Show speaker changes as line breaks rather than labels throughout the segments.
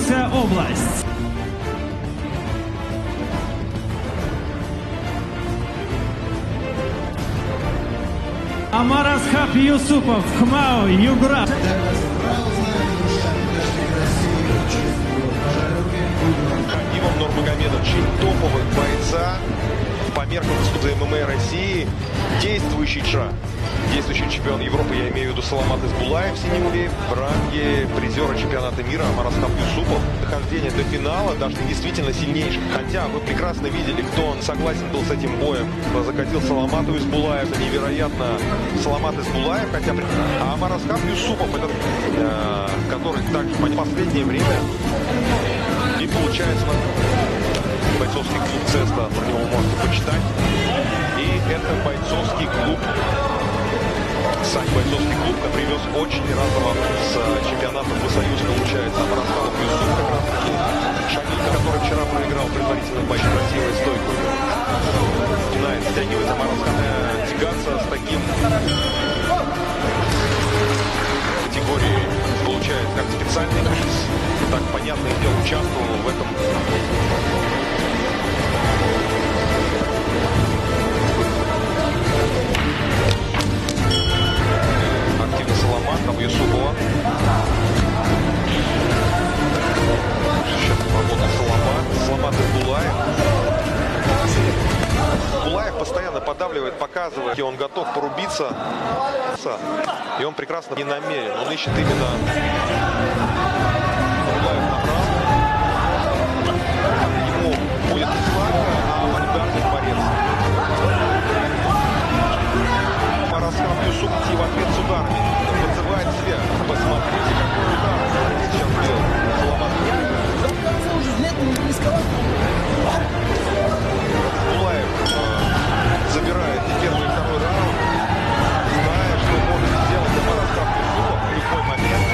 Запорізька область. Амарасхаб Юсупов, ХМАО, Югра.
Хабибом Нурмагомедов, очень топовых бойца по меркам Института ММА России, действующий чемпион Европы, я имею в виду Саламат Избулаев, Синемури, в ранге призера чемпионата мира Амарасхаб Юсупов. Дохождение до финала, даже действительно сильнейший. Хотя вы прекрасно видели, кто он согласен был с этим боем. Закатил Саламату Избулаев, это невероятно. Саламат Избулаев, а Амарасхаб Юсупов, этот, который также в последнее время и получается бойцовский клуб Цеста, про него можете почитать. И это бойцовский клуб, сайт бойцовский клуб, который привез очень разного с чемпионата Союза, получается, Амарасхаб Юсуп, как раз таки Шамиль, который вчера проиграл предварительный матч красивой стойкой. Начинает стягивать Амарасхаба, тягаться с таким категорией, получает как специальный приз, так, понятное дело, участвовал в этом. Активно Саламат, Юсупова. Сейчас работа Саламат Избулаев. Булаев постоянно подавливает, показывает, и он готов порубиться. И он прекрасно не намерен. Он ищет именно... Булаев набрал. Ему будет сладко, а авангардный борец. Амарасхаб Юсуп идти в ответ с ударами. Подзывает себя. Посмотрите, какой удар сейчас сделал Саламат. Булаев забирает первый и второй раунд, зная, что может сделать Амарасхаб Юсупов в любой момент,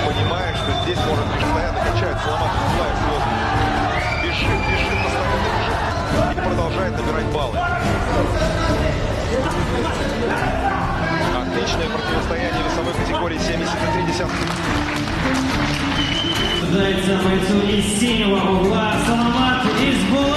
понимая, что здесь может постоянно качать Саламат Булаев в воздухе. Бежит, постоянно бежит и продолжает набирать баллы. Отличное противостояние весовой категории 73
Дается бойцу из синего угла Саламат Избулаев.